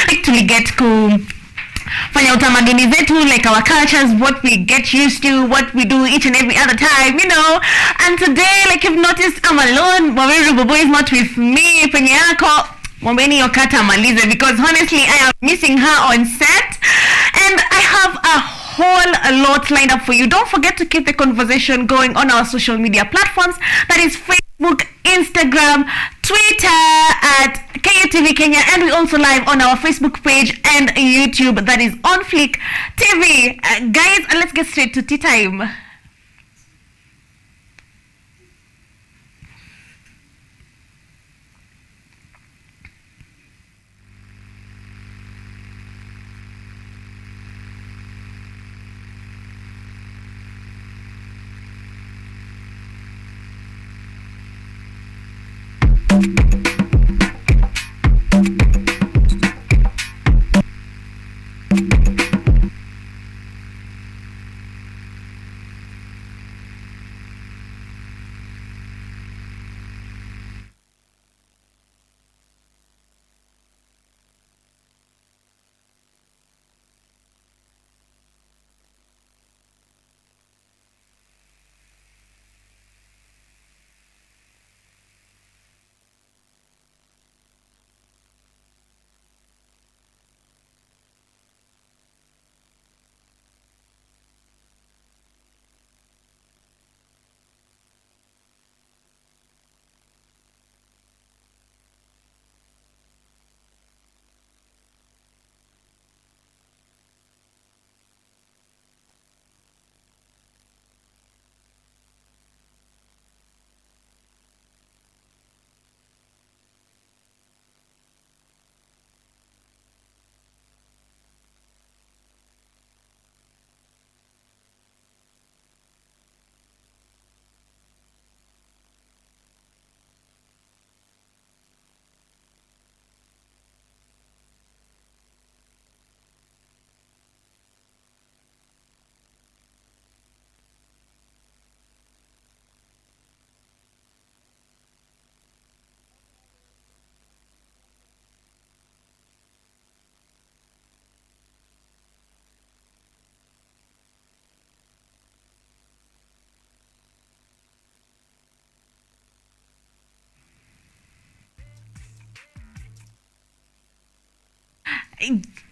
actually get to fanya utamaduni zetu, like our cultures, what we get used to, what we do each and every other time, and today, like you've noticed, I'm alone. Mwamiri Bobo is not with me. Penye yako Mwambeni Yokata Malize, because honestly I am missing her on set, and I have a whole lot lined up for you. Don't forget to keep the conversation going on our social media platforms, that is Facebook, Instagram, Twitter at KUTV Kenya, and we also live on our Facebook page and YouTube, that is on Fleek TV. Guys, let's get straight to tea time.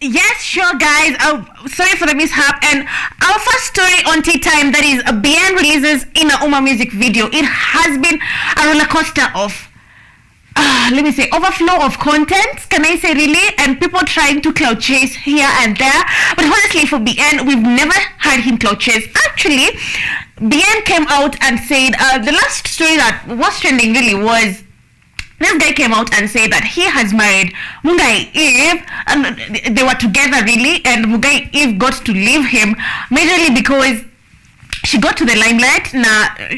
Yes, sure, guys. Sorry for the mishap. And our first story on Tea Time, that is BN releases in a Uma music video. It has been a roller coaster of, let me say, overflow of content. Can I say really? And people trying to cloud chase here and there. But honestly, for BN, we've never had him cloud chase. Actually, BN came out and said the last story that was trending really was, this guy came out and said that he has married Mugai Eve, and they were together really, and Mugai Eve got to leave him majorly because she got to the limelight.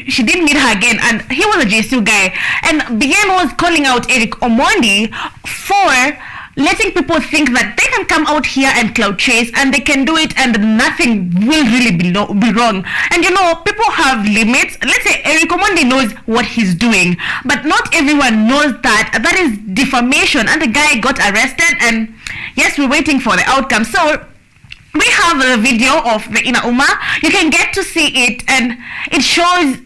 She didn't meet her again, and he was a JSU guy. And BN was calling out Eric Omondi for letting people think that they can come out here and cloud chase and they can do it and nothing will really be wrong. And people have limits. Let's say Eric Omondi knows what he's doing, but not everyone knows that. That is defamation, and the guy got arrested, and yes, we're waiting for the outcome. So we have a video of the Ina Uma. You can get to see it, and it shows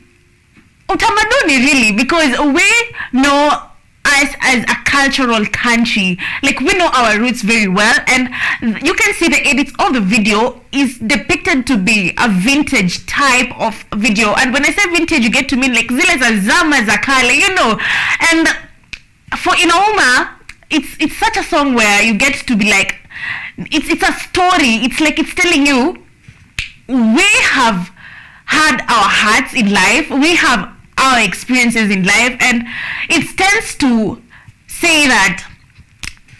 utamaduni really, because we know us as a cultural country, like we know our roots very well, and you can see the edits of the video is depicted to be a vintage type of video. And when I say vintage, you get to mean like zile za zama za kale, and for Inauma, it's such a song where you get to be like, it's a story. It's like it's telling you we have had our hearts in life, we have our experiences in life, and it tends to say that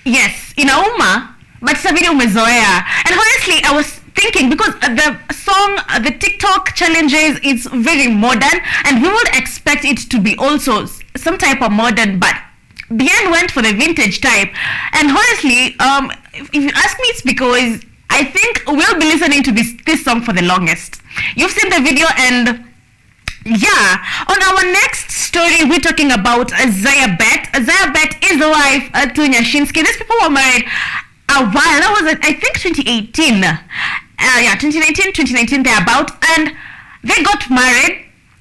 yes, Inauma, but it's a video umezoea. And honestly, I was thinking, because the song, the TikTok challenges, it's very modern, and we would expect it to be also some type of modern, but Bien went for the vintage type. And honestly, if you ask me, it's because I think we'll be listening to this song for the longest. You've seen the video, and yeah, on our next story, we're talking about Zaya Bet. Zaya Bet is the wife to Nyashinsky. These people were married a while. That was, I think, 2018. 2019, thereabout. And they got married.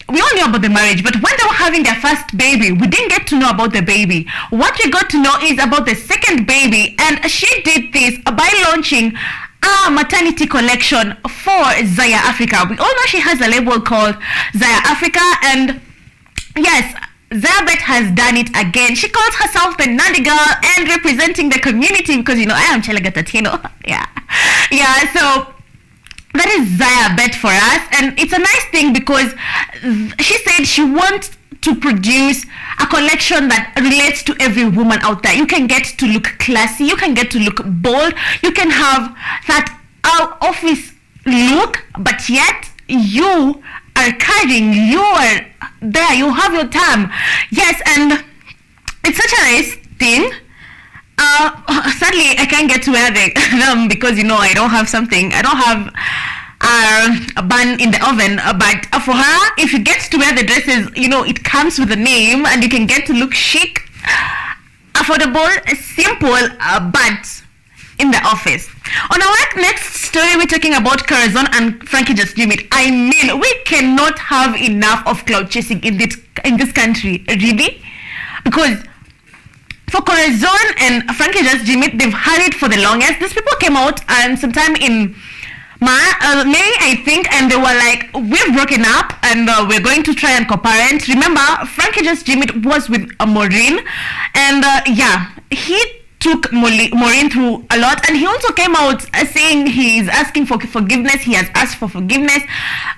We all knew about the marriage, but when they were having their first baby, we didn't get to know about the baby. What we got to know is about the second baby, and she did this by launching a maternity collection for Zaya Africa. We all know she has a label called Zaya Africa, and yes, Zabet has done it again. She calls herself the Nandi girl and representing the community because, you know, I am Chelagat ATIENO. Yeah, so that is Zaya Bet for us, and it's a nice thing because she said she wants to produce a collection that relates to every woman out there. You can get to look classy, you can get to look bold, you can have that office look, but yet you are carrying, you are there, you have your time. Yes, and it's such a nice thing. Sadly, I can't get to wear them because, you know, I don't have a bun in the oven, but for her, if you get to wear the dresses, you know, it comes with a name and you can get to look chic, affordable, simple, but in the office. On our next story, we're talking about Corazon and Frankie Just Dream It. I mean, we cannot have enough of cloud chasing in this country, really, because for Corazon and Frankie Just Dream It, they've had it for the longest. These people came out and sometime in May, I think, and they were like, we've broken up and we're going to try and co-parent. Remember, Frankie Just Dream It was with Maureen, and he took Maureen through a lot, and he also came out saying he's asking for forgiveness. He has asked for forgiveness,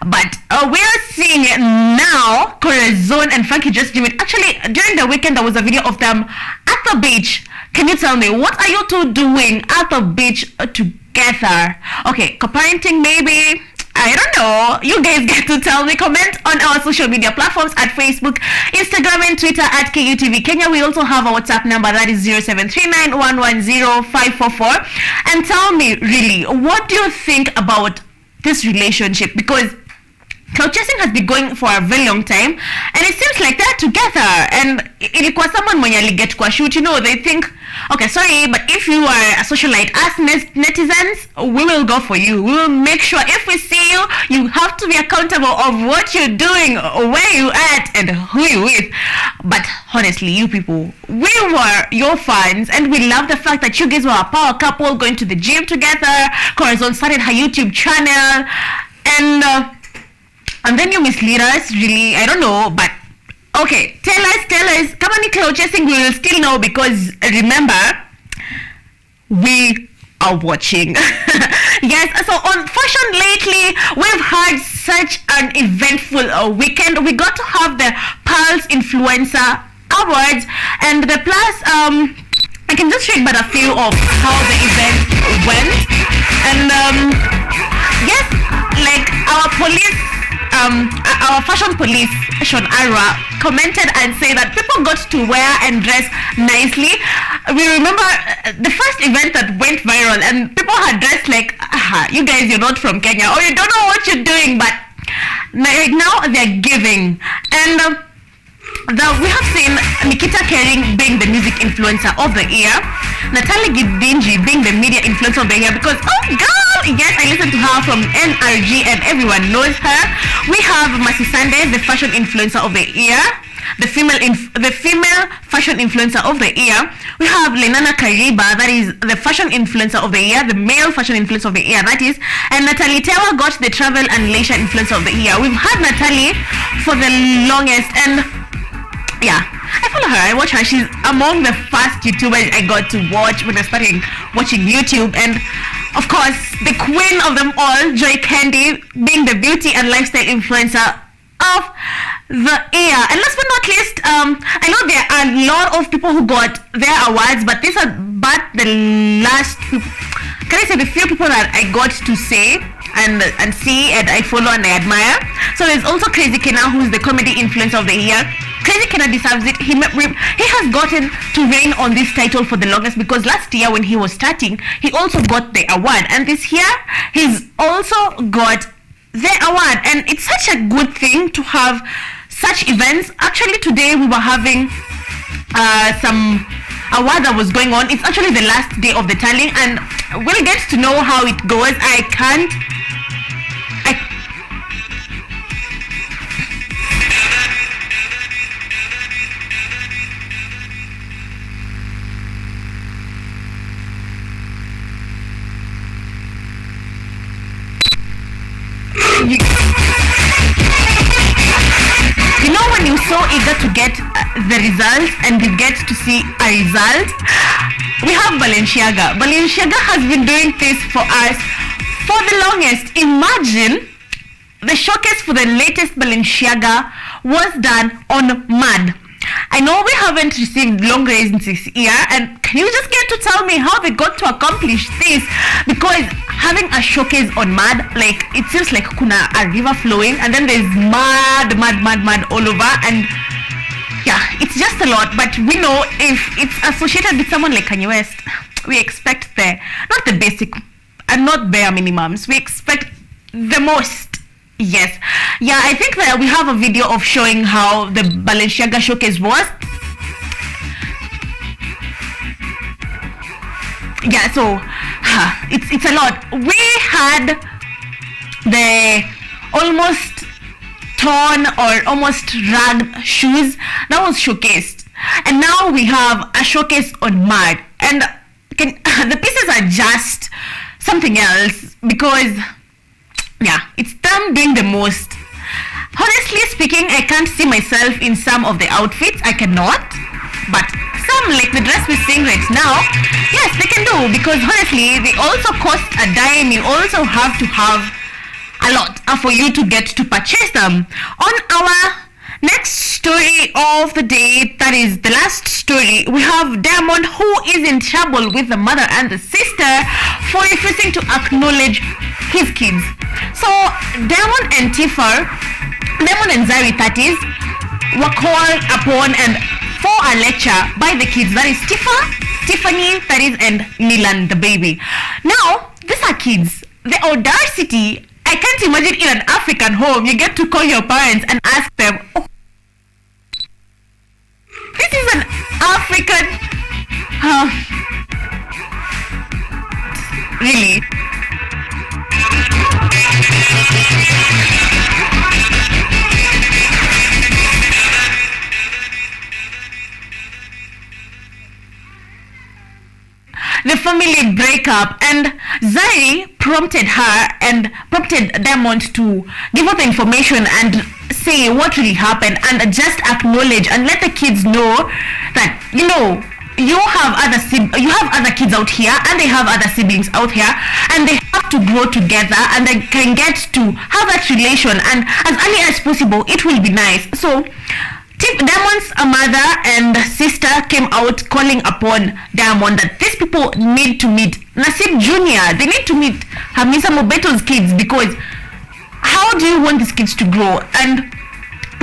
but we're seeing it now, Corazon and Frankie Just Dream It. Actually, during the weekend, there was a video of them at the beach. Can you tell me, what are you two doing at the beach together? Okay, co-parenting maybe, I don't know. You guys get to tell me. Comment on our social media platforms at Facebook, Instagram, and Twitter at KUTV Kenya. We also have a WhatsApp number that is 0739110544. And tell me, really, what do you think about this relationship? Because cloud chasing has been going for a very long time, and it seems like they're together. And ilikuwa someone mwenye aliget kwa shoot, you know, they think, okay, sorry, but if you are a socialite, us netizens, we will go for you. We will make sure if we see you, you have to be accountable of what you're doing, where you at, and who you with. But honestly, you people, we were your fans, and we love the fact that you guys were a power couple going to the gym together. Corazon started her YouTube channel, and then you mislead us, really, I don't know, but okay, tell us, kama ni cloud chasing, we will still know, because remember, we are watching. Yes, so on fashion lately, we've had such an eventful weekend. We got to have the Pulse Influencer Awards, and the plus, I can just read but a few of how the event went, and yes, like our fashion police, Sean Ara, commented and said that people got to wear and dress nicely. We remember the first event that went viral, and people had dressed like, you guys, you're not from Kenya, or you don't know what you're doing, but right now they're giving. And we have seen Nikita Kering being the music influencer of the year, Natalie Gidinji being the media influencer of the year, because, oh girl, yes, I listened to her from NRG and everyone knows her. We have Masi Sunday, the fashion influencer of the year, the female fashion influencer of the year. We have Lenana Kariba, that is the fashion influencer of the year, the male fashion influencer of the year, that is, and Natalie Tewa got the travel and leisure influencer of the year. We've had Natalie for the longest, and yeah, I follow her, I watch her. She's among the first YouTubers I got to watch when I started watching YouTube. And of course, the queen of them all, Joy Candy, being the beauty and lifestyle influencer of the year. And last but not least, I know there are a lot of people who got their awards, but these are but the last people, can I say the few people that I got to say and see and I follow and I admire. So there's also Crazy Kena, who's the comedy influencer of the year. Crazy Kena deserves it. He has gotten to reign on this title for the longest, because last year when he was starting, he also got the award, and this year he's also got the award. And it's such a good thing to have such events. Actually, today we were having a aware that was going on. It's actually the last day of the tallying, and we'll get to know how it goes. I you, you know when you're so eager to get the results and you get to see a result? We have Balenciaga. Balenciaga has been doing this for us for the longest. Imagine the showcase for the latest Balenciaga was done on mud. I know we haven't received long ratings this year, and can you just get to tell me how they got to accomplish this? Because having a showcase on mud, like, it seems like kuna a river flowing, and then there's mud all over, and yeah, it's just a lot. But we know if it's associated with someone like Kanye West, we expect not the basic and not bare minimums. We expect the most. Yes. Yeah, I think that we have a video of showing how the Balenciaga showcase was. Yeah, so it's a lot. We had the almost torn or almost ragged shoes that was showcased, and now we have a showcase on mud, and the pieces are just something else, because yeah, it's them doing the most. Honestly speaking, I can't see myself in some of the outfits. I cannot, but some, like the dress we're seeing right now, yes, they can do, because honestly they also cost a dime. You also have to have a lot for you to get to purchase them. On our next story of the day, that is the last story, we have Diamond, who is in trouble with the mother and the sister for refusing to acknowledge his kids. So Diamond and Zari, that is, were called upon and for a lecture by the kids, that is Tiffany, that is, and Nilan, the baby. Now these are kids. The audacity, I can't imagine in an African home you get to call your parents and ask them, oh, this is an African really. The family breakup, and Zari prompted Diamond to give her the information and say what really happened, and just acknowledge and let the kids know that, you know, you have other kids out here, and they have other siblings out here, and they have to grow together, and they can get to have that relation, and as early as possible it will be nice. So Diamond's mother and sister came out calling upon Diamond that these people need to meet Nasib Jr. They need to meet Hamisa Mobeto's kids, because how do you want these kids to grow? And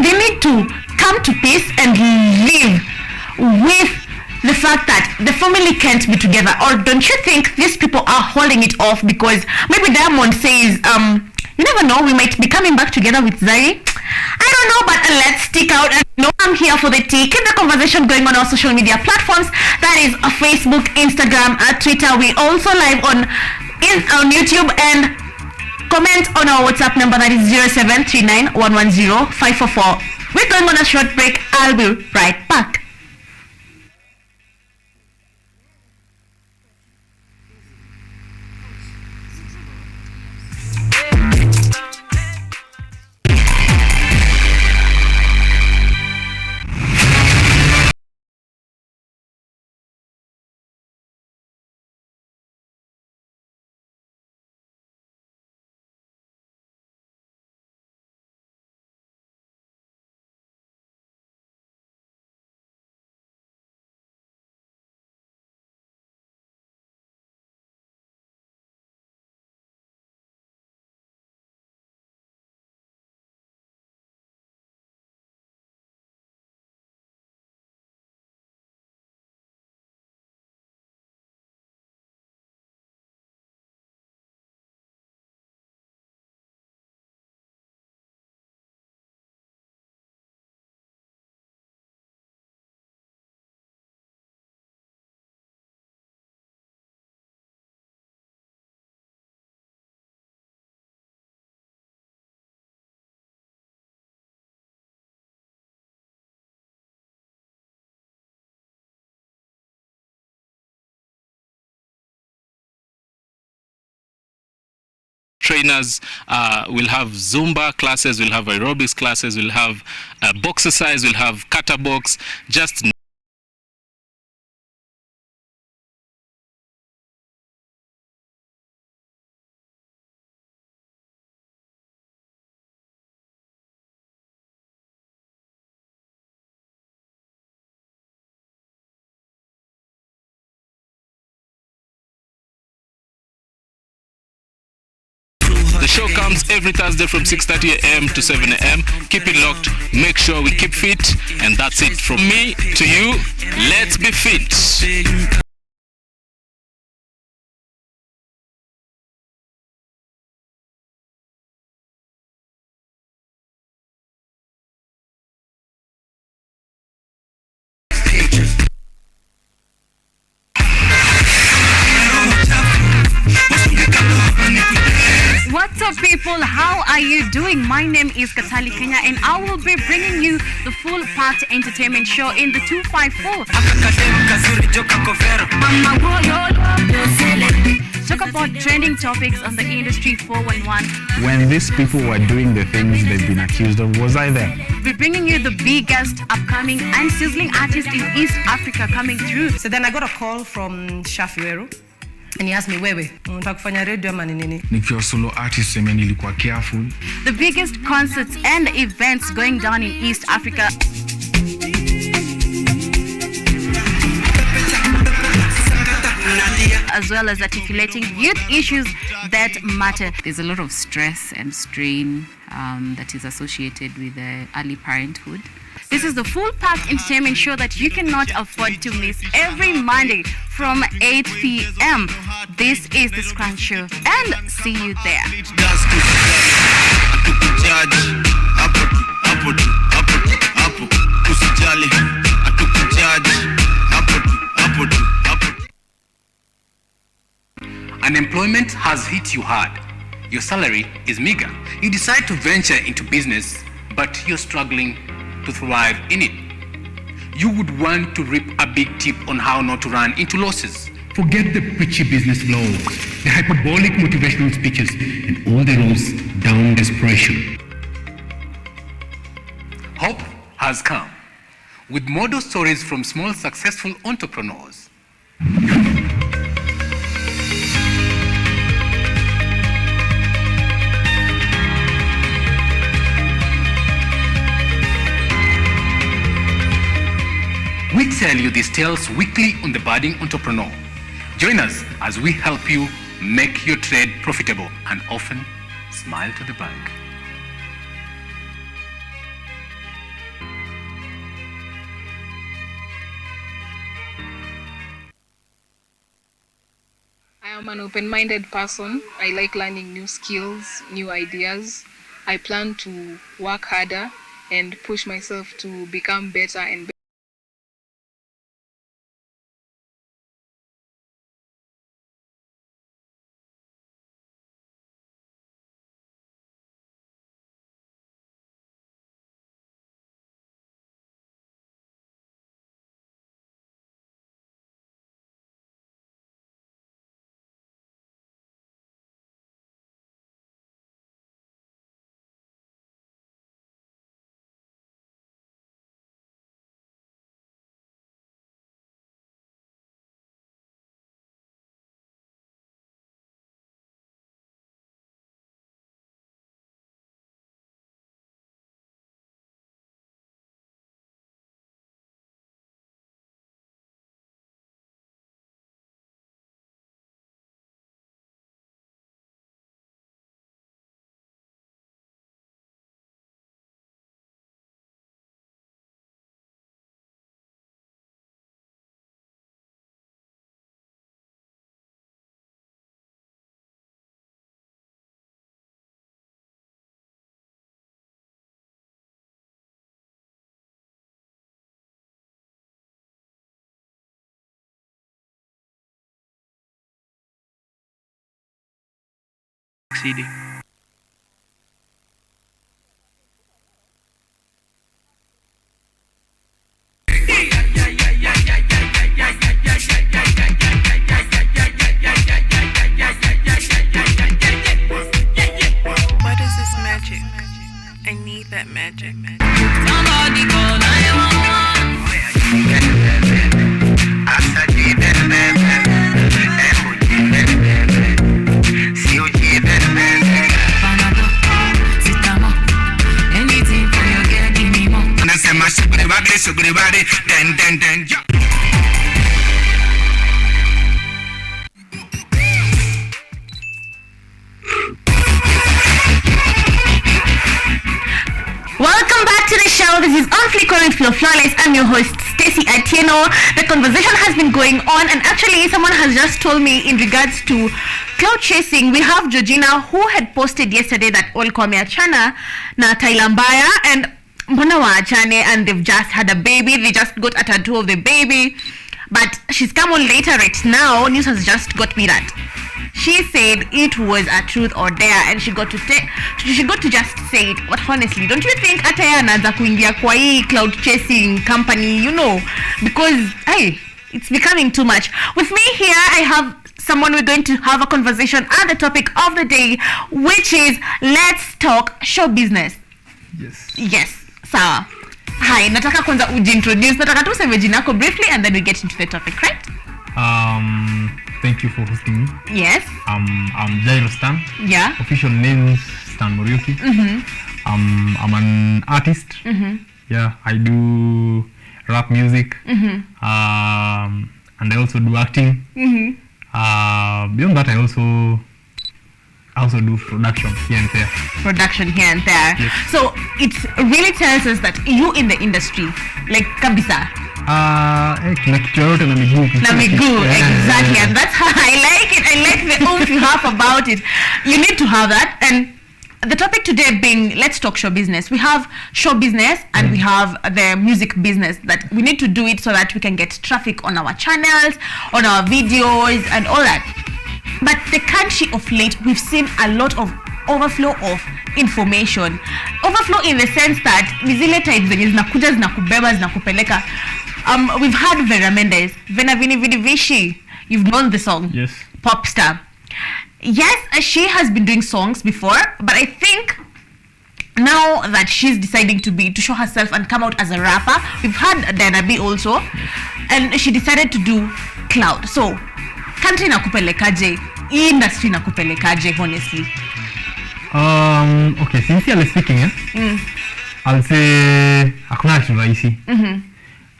they need to come to peace and live with the fact that the family can't be together. Or don't you think these people are holding it off because maybe Diamond says, you never know, we might be coming back together with Zari? I don't know, but let's stick out. And know I'm here for the tea. Keep the conversation going on our social media platforms. That is Facebook, Instagram, Twitter. We also live on YouTube, and comment on our WhatsApp number, that is 0739 110 544. We're going on a short break. I'll be right back. trainers. We'll have Zumba classes, we'll have aerobics classes, we'll have box exercise, we'll have kata box. Just the show comes every Thursday from 6:30 a.m. to 7 a.m. Keep it locked. Make sure we keep fit. And that's it from me to you. Let's be fit. What's up, people? How are you doing? My name is Katali Kenya, and I will be bringing you the full part entertainment show in the 254. Talk about trending topics on the industry 411. When these people were doing the things they've been accused of, was I there? We're bringing you the biggest, upcoming, and sizzling artists in East Africa coming through. So then I got a call from Shafiweru. And he asked me, wewe, unataka kufanya radio ama ni nini? Nikiwa solo artist, nilikuwa careful. The biggest concerts and events going down in East Africa. As well as articulating youth issues that matter. There's a lot of stress and strain that is associated with early parenthood. This is the full pack entertainment show that you cannot afford to miss every Monday from 8 p.m. This is the Scrunch Show, and see you there. Unemployment has hit you hard. Your salary is meager. You decide to venture into business, but you're struggling to thrive in it. You would want to reap a big tip on how not to run into losses. Forget the preachy business vlogs, the hyperbolic motivational speeches, and all the roads down desperation. Hope has come with model stories from small successful entrepreneurs. We tell you these tales weekly on The Budding Entrepreneur. Join us as we help you make your trade profitable and often smile to the bank. I am an open-minded person. I like learning new skills, new ideas. I plan to work harder and push myself to become better and better. CD. so good about it. Then, yeah. Welcome back to the show. This is On Fleek with Flo Flawless. I'm your host, STACEY ATIENO. The conversation has been going on, and actually someone has just told me in regards to cloud chasing. We have Georgina, who had posted yesterday that all Achana na Tailambaya and mbona waachane, and they've just had a baby. They just got a tattoo of the baby, but she's come on later. Right now, news has just got me that she said it was a truth or dare, and she got to just say it. But honestly, don't you think hata yeye anaanza kuingia kwa hii cloud chasing company, because hey, it's becoming too much. With me here, I have someone we're going to have a conversation on the topic of the day, which is let's talk show business. Yes. Sawa. Hi, nataka kwanza ujiintroduce. Nataka tu useme jina lako briefly and then we get into the topic, right? Thank you for hosting me. Yes. I'm Jairo Stan. Yeah. Official name is Stan Morioki. I'm an artist. Yeah, I do rap music. And I also do acting. Beyond that, I also do production here and there. Yes. So it really tells us that you in the industry, like kabisa. Exactly, and that's how I like it. I like the oomph you have about it. You need to have that. And the topic today being let's talk show business. We have show business and we have the music business, that we need to do it so that we can get traffic on our channels, on our videos and all that. But the country of late, we've seen a lot of overflow of information. Overflow in the sense that zile types zenye zinakuja zinakubeba zinakupeleka. We've had Vera Mendes, Vena Vini Vidi Vishi. You've known the song. Yes. Pop star. Yes, she has been doing songs before, but I think now that she's deciding to show herself and come out as a rapper, we've had Diana B also, and she decided to do cloud. So, country nakupelekaje, industry nakupelekaje, honestly? Okay, sincerely speaking, I'll say hakuna kitu rahisi.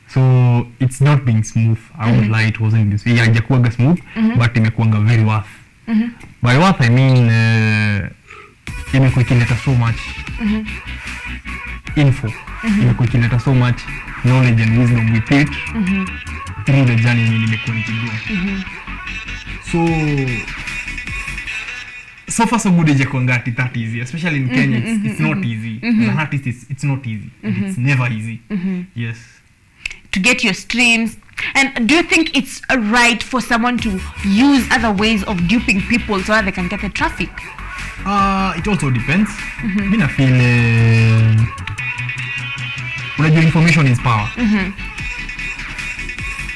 So it's not being smooth. I won't lie, it wasn't this way. Hajakuwa smooth, but imekuanga very worth. By worth I mean imekuwa ikileta so much info. Imekuwa ikileta so much knowledge and wisdom with it through the journey nimekuwa nikigo. So far so good hajakuanga that easy, especially in Kenya. It's not easy. As an artist, it's not easy. It's never easy. Yes. To get your streams. And do you think it's right for someone to use other ways of duping people so that they can get the traffic? It also depends. I feel your information is power.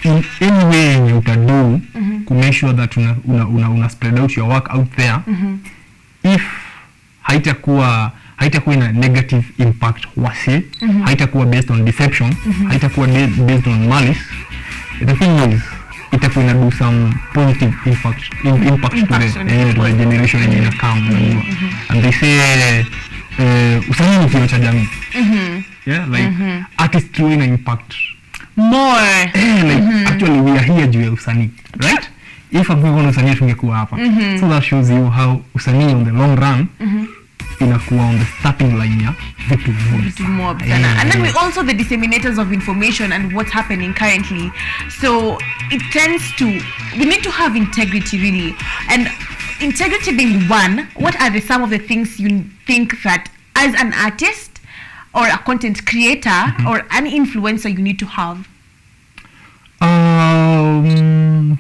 In any way you can do to make sure that una spread out your work out there, if haitakuwa ina negative impact wasi, haitakuwa based on deception, haitakuwa based on malice, the thing is itakuwa ina do some positive impact to the generation in the come. And they say usanii ni kioo cha jamii. Yeah, like artists doing an impact more. Actually we are here juu ya usanii, right? If hakuna usanii tungekuwa hapa. So that shows you how usanii on the long run inakuwa on the starting line ya vitu more. And then we also the disseminators of information and what's happening currently. So it tends to, we need to have integrity really. And integrity being one, what are some of the things you think that as an artist or a content creator or an influencer you need to have?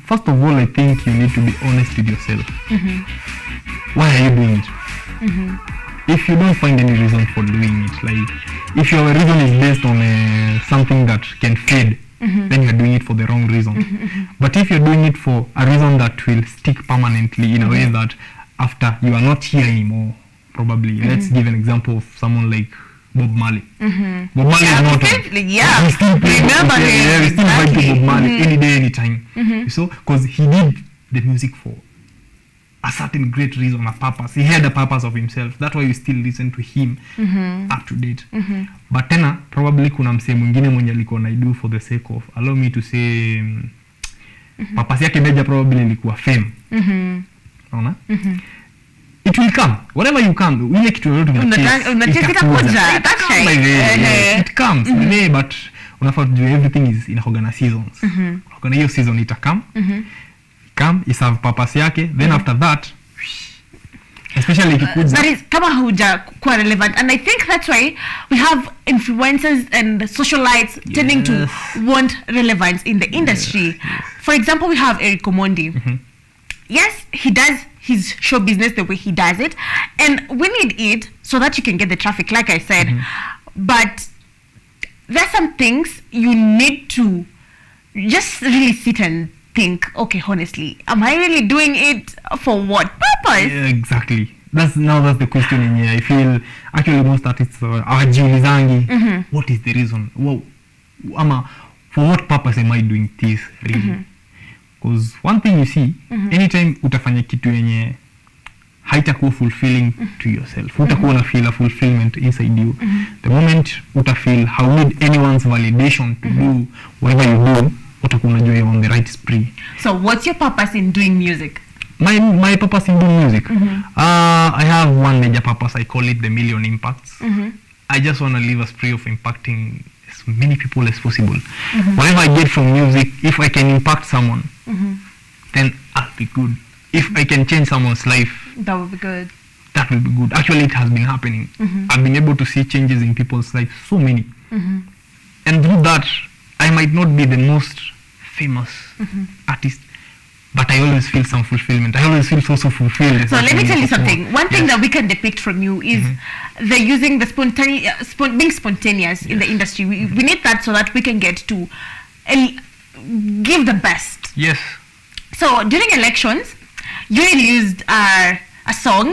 First of all, I think you need to be honest with yourself. Why are you doing it? If you don't find any reason for doing it, like if your reason is based on something that can fade, then you're doing it for the wrong reason. But if you're doing it for a reason that will stick permanently in a way that after you are not here anymore, probably, let's give an example of someone like Bob Marley. Bob Marley is not we still play Bob Marley any day, anytime. So, because he did the music for a certain great reason, a purpose. He had a purpose of himself. That's why you still listen to him up to date. But tena probably kuna msee mwingine mwenye alikuwa na do for the sake of, allow me to say, purpose yake major probably ilikuwa fame. Unaona? It will come. Whatever you come, ile kitu yoyote itakuja. That's right. It comes. But unafaa kujua everything is inahoga na seasons. Kuna hiyo season itakam. Come, iserve purpose yake. Then after that, especially ikikuja. That is kama huja kuwa relevant, and I think that's why we have influencers and socialites tending to want relevance in the industry. For example, we have Eric Omondi. Yes, he does his show business the way he does it, and we need it so that you can get the traffic, like I said. But there's some things you need to just really sit and think, okay, honestly, am I really doing it for what purpose? Yeah, exactly. That's the question in here. I feel actually most artists are jiulizangi, what is the reason? Well, for what purpose am I doing this really? Because one thing you see, anytime utafanya kitu yenye haitakuwa fulfilling to yourself, utakuwa na feel a fulfillment inside you. The moment utafeel how need anyone's validation to do whatever you do, utakuwa unajua you're on the right spree. So what's your purpose in doing music? My purpose in doing music? I have one major purpose. I call it the million impacts. I just want to leave a spree of impacting as many people as possible. Whatever I get from music, if I can impact someone, then I'll be good. If I can change someone's life, That would be good. That will be good. Actually, it has been happening. I've been able to see changes in people's lives, so many. And through that, I might not be the most famous artist, but I always feel some fulfillment. I always feel so fulfilled. So let me tell you something. One thing that we can depict from you is the using the being spontaneous in the industry. We need that so that we can get to give the best. Yes. So during elections, you used a song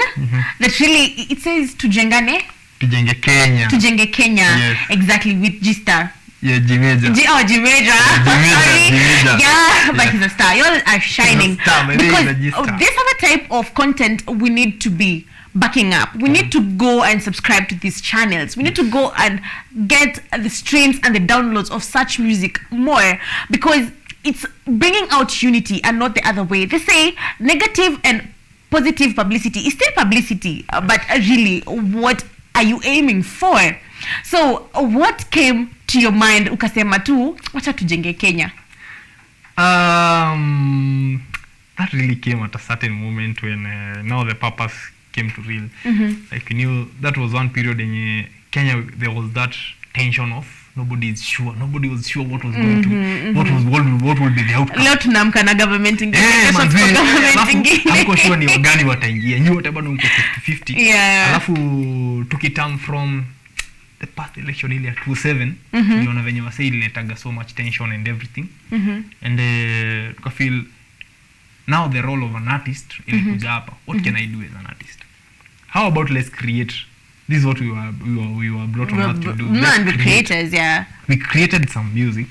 that really, it says Tujengane. Tujenge Kenya. Tujenge Kenya. Yes. Exactly, with G-Star. Yeah, Jimeja. Jimeja. Jimeja. Yeah, but he's a star. You all are shining. Because these are the type of content we need to be backing up. We need to go and subscribe to these channels. We need to go and get the streams and the downloads of such music more, because it's bringing out unity and not the other way. They say negative and positive publicity is still publicity, but really, what are you aiming for? So what came to your mind ukasema tu wacha tujenge Kenya? That really came at a certain moment when now the purpose came to real. Like you knew that was one period in Kenya, there was that tension of nobody was sure what was going to what would be the outcome. Leo tunaamka na government ingine. Hamko sure ni wagani wataingia. Nyi wote bado mko 50-50. Yeah. Alafu tukitam from the past election ile ya 27 niliona venye wase iletaga so much tension and everything. And tuka feel now the role of an artist ilikuja hapa. What can I do as an artist? How about let's create. This is what we were brought on earth to do. And the creators, yeah. We created some music.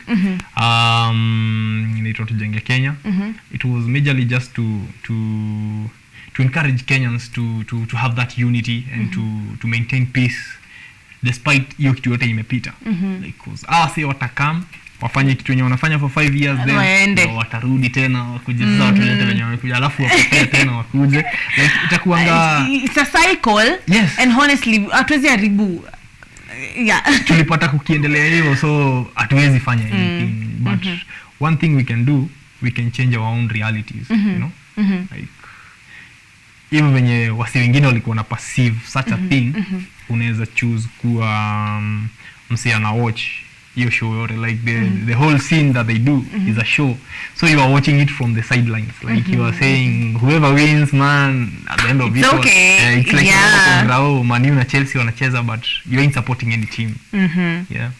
Inaitwa Tujenge Kenya. It was majorly just to encourage Kenyans to have that unity and to maintain peace despite hiyo kitu yote imepita. Like cause say watakam wafanye kitu yenye wanafanya for 5 years, then watarudi tena wakuje sasa watulete wenye wamekuja, alafu wapokee tena wakuje, like itakuanga it's a cycle. Yes. And honestly hatuwezi haribu tulipata kukiendelea hiyo, so hatuwezi fanya anything. But one thing we can do, we can change our own realities, you know. Like even wenye wasi wengine walikuwa na perceive such a thing, unaweza choose kuwa msia na watch hiyo show yote, like the whole scene that they do is a show, so you are watching it from the sidelines, like you are saying whoever wins, man, at the end of it okay. It's like Man U na Chelsea wanacheza, but you ain't supporting any team. Yeah.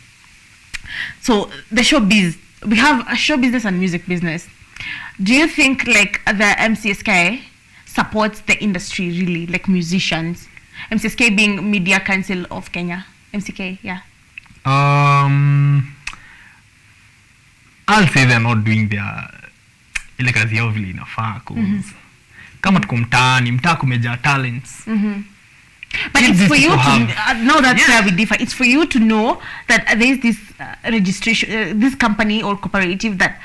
So the showbiz, we have a show business and music business. Do you think like the MCSK supports the industry really, like musicians? MCSK being Media Council of Kenya. MCK, yeah. I'll say they're not doing their ile kazi yao vile inafaa, cause kama tuko mtaa kumejaa talents. But it's for you to now that's where we differ. It's for you to know that there is this registration, this company or cooperative that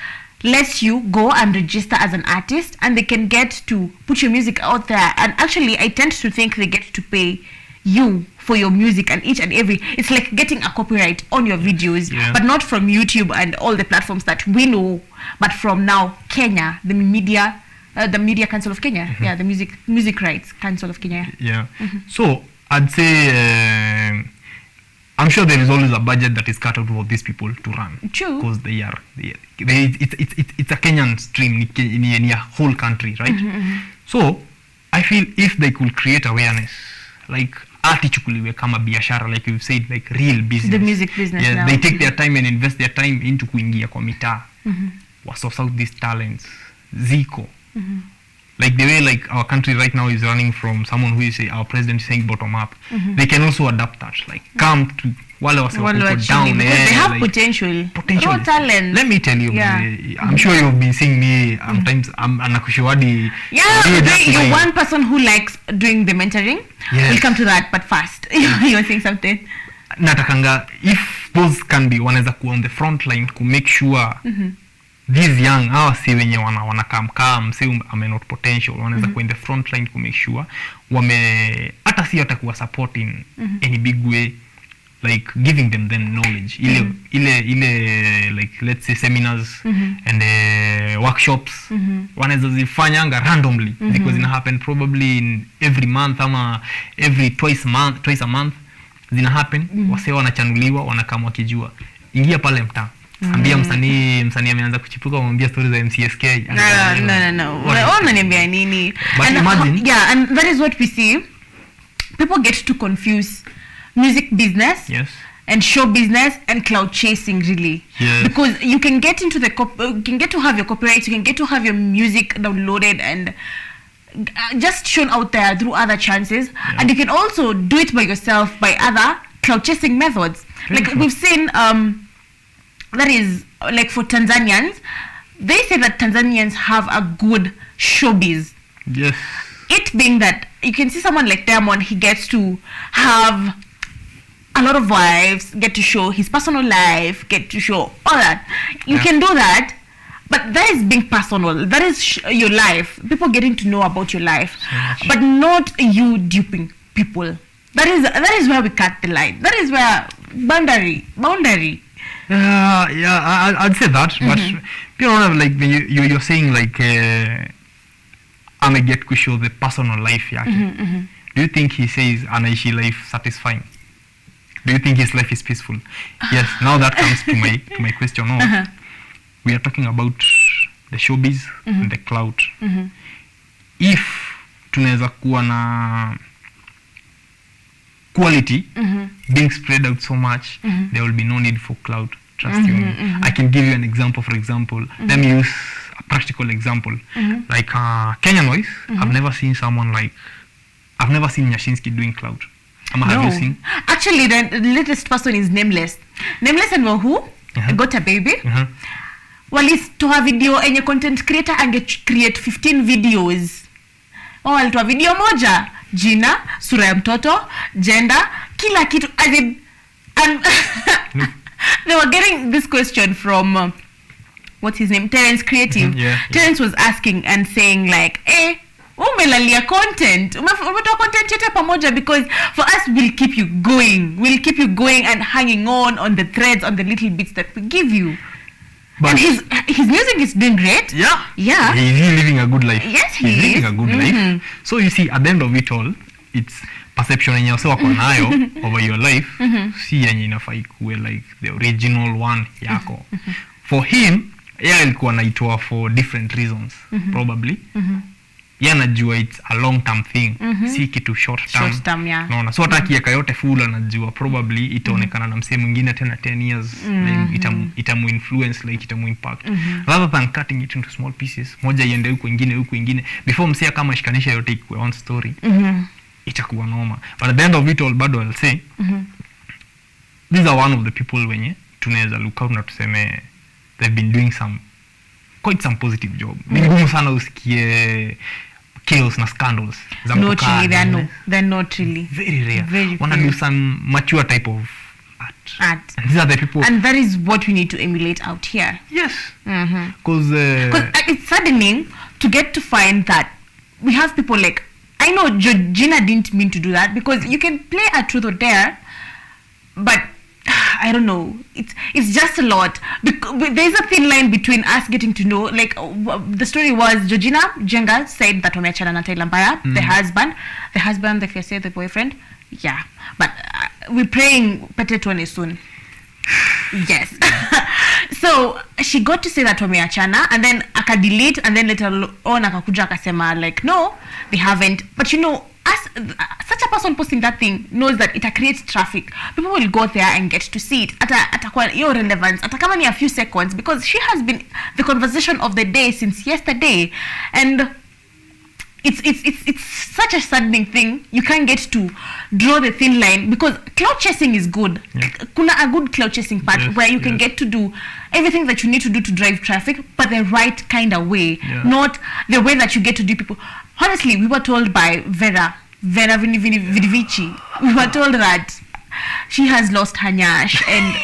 lets you go and register as an artist, and they can get to put your music out there. And actually, I tend to think they get to pay you for your music and each and every. It's like getting a copyright on your videos, but not from YouTube and all the platforms that we know, but from now Kenya, the Media Council of Kenya, the Music Rights Council of Kenya. So I'd say I'm sure there is always a budget that is cut out for these people to run. True. Because it's a Kenyan stream in a whole country, right? So I feel if they could create awareness, like artichukuliwe kama biashara, like you've said, like real business. The music business now. They take their time and invest their time into kuingia kwa mitaa. Source out these talents. Ziko. Like the way like our country right now is running from someone who is our president is saying bottom up. They can also adapt that. Like come to wale wase down there. They have like, potential. Raw talent. Let me tell you, I'm sure you've been seeing me sometimes. I'm anakushiwadi. You're one person who likes doing the mentoring. We'll come to that, but first you're saying something. Natakanga, if those can be wanaweza kuwa on the front line to make sure these young hawa si wenye wanakamkaa mse amenot potential wanaweza kuwa in the front line to make sure hata si kuwa support in any big way, like giving them then knowledge ile like let's say seminars and workshops wanaweza zifanyanga randomly because it happen probably in every month ama every twice a month zina happen. Wase wanachanuliwa wanakama wakijua ingia pale mtaa. Ambia msanii ameanza kuchipuka, mwambia stories za MCSK. No. Unaniambia nini? But imagine. And that is what we see. People get to confuse music business and show business and cloud chasing, really. Because you can get into you can get to have your copyrights, you can get to have your music downloaded and just shown out there through other chances, and you can also do it by yourself by other cloud chasing methods. Like we've seen that is like for Tanzanians, they say that Tanzanians have a good showbiz. It being that you can see someone like Diamond, he gets to have a lot of wives, get to show his personal life, get to show all that. You can do that, but that is being personal. That is your life. People getting to know about your life, but not you duping people. That is where we cut the line. That is where boundary. I'd say that, but you know, like you're saying like get to show the personal life yake. Do you think he says anaishi life satisfying? Do you think his life is peaceful? Yes. Now that comes to my question. We are talking about the showbiz and the clout. If tunaweza kuwa na quality being spread out so much, there will be no need for clout. Trust you me. I can give you an example. For example, let me use a practical example. Like Kenyan wise, I've never seen Nyashinsky doing clout. Have you seen? Actually, the latest person is Nameless. Nameless and who got a baby. Walitoa video enye content creator create 15 videos. Walitoa video moja, jina, sura ya mtoto, gender, kila kitu. And they were getting this question from what's his name, Terence Creative. Terence was asking and saying like, umelalia content, umetoa content yote pamoja, because for us we'll keep you going and hanging on the threads, on the little bits that we give you. But and his music is doing great. Yeah. He's living a good life. Yes, he's living a good life. So you see, at the end of it all, it's perception yenye wase wako nayo over your life. Si yenye inafaa ikuwe like the original one yako. For him, alikuwa anaitoa for different reasons, probably. Anajua it's a long term thing, si kitu short term. Naona so hata kieka yote full anajua probably itaonekana na msee mwingine tena 10 years, itamu influence, like itamu impact, rather than cutting it into small pieces, moja iende huko ingine before msee kama shikanisha yote ikuwe one story. Itakuwa noma. But at the end of it all, bado I'll say these are one of the people wenye tunaweza look out na tuseme they've been doing quite some positive job. Ni ngumu sana usikie chaos na scandals za Not mtukaa, really, they're not really. very rare. Very Wanna rare. do some mature type of art. Art. And these are the people. And that is what we need to emulate out here. Yes. Mm-hmm. Because It's saddening to get to find that we have people like, I know Georgina didn't mean to do that, because you can play a truth or dare, but I don't know, it's just a lot. There's a thin line between us getting to know, like the story was Georgina Jenga said that wameachana na Taylor Mbaya, the husband, the fiancé, the boyfriend, yeah, but we're praying pete tuone soon. Yes. So she got to say that wameachana, and then akadelete, and then later on akakuja akasema like no, they haven't. But you know, such a person posting that thing knows that it creates traffic. People will go there and get to see it at your relevance, at kama ni a few seconds, because she has been the conversation of the day since yesterday. And it's such a saddening thing. You can't get to draw the thin line, because cloud chasing is good. Yeah. Kuna a good cloud chasing part, yes, where you can get to do everything that you need to do to drive traffic, but the right kind of way, not the way that you get to do people. Honestly, we were told by Vera Vidivici, we were told that she has lost her nyash, and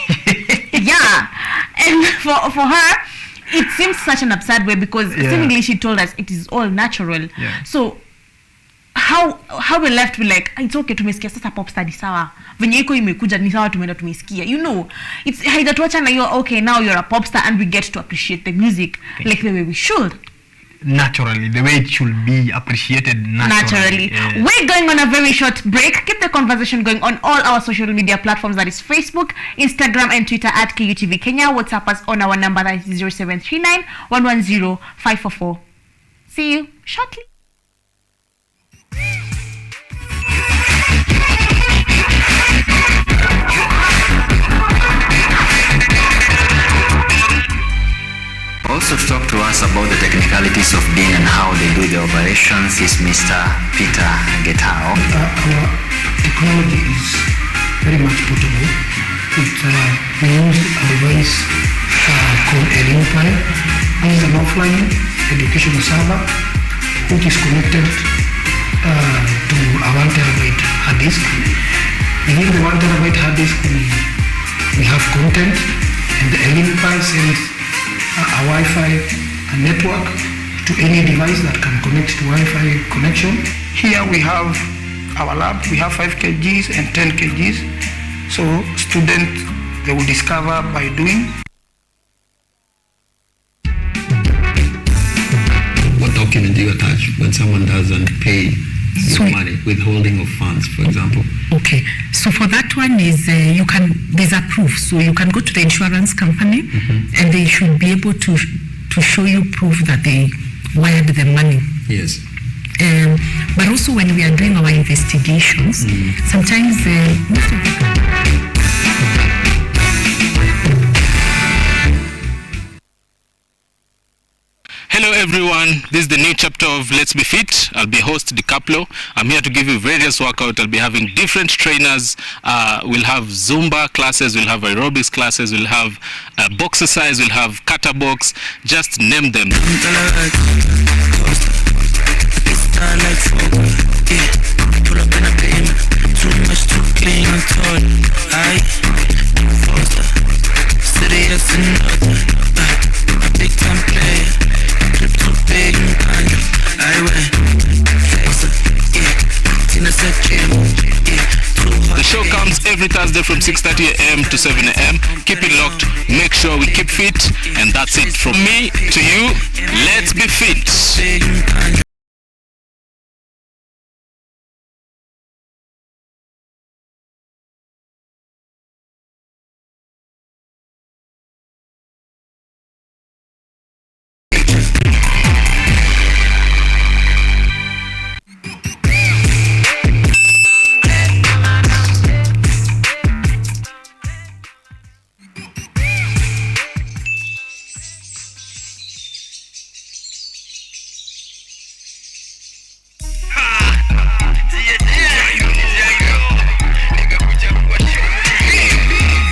yeah, and for her it seems such an absurd way, because seemingly she told us it is all natural. So how we left with like, it's okay, tumesikia sasa pop study sawa, venye iko imekuja ni sawa, tumeenda tumesikia, you know, it's haijatuacha na you're okay, now you're a pop star and we get to appreciate the music like the way we should, naturally, the way it should be appreciated naturally. We're going on a very short break. Keep the conversation going on all our social media platforms, that is Facebook, Instagram and Twitter at KUTV Kenya. WhatsApp us on our number, that is 0739 110 544. See you shortly. Also to talk to us about the technicalities of being and how they do the operations is Mr. Peter Getao. Our technology is very much portable. We use a device called a Unify. This is an offline education server which is connected to a 1 terabyte hard disk. Within the 1 terabyte hard disk, we have content, and the Unify sends a Wi-Fi network to any device that can connect to Wi-Fi connection. Here we have our lab. We have 5 kgs and 10 kgs. So students, they will discover by doing. What document do you attach when someone doesn't pay money, withholding of funds, for example? Okay, so for that one is there's a proof. So you can go to the insurance company, and they should be able to show you proof that they wired the money. Yes. But also when we are doing our investigations, sometimes most of the Hello everyone, this is the new chapter of Let's Be Fit. I'll be host DiCaplo. I'm here to give you various workouts. I'll be having different trainers. We'll have Zumba classes, we'll have aerobics classes, we'll have boxercise, we'll have kata box, just name them. The show comes every Thursday from 6:30 a.m. to 7 a.m. Keep it locked, make sure we keep fit, and that's it from me to you. Let's be fit.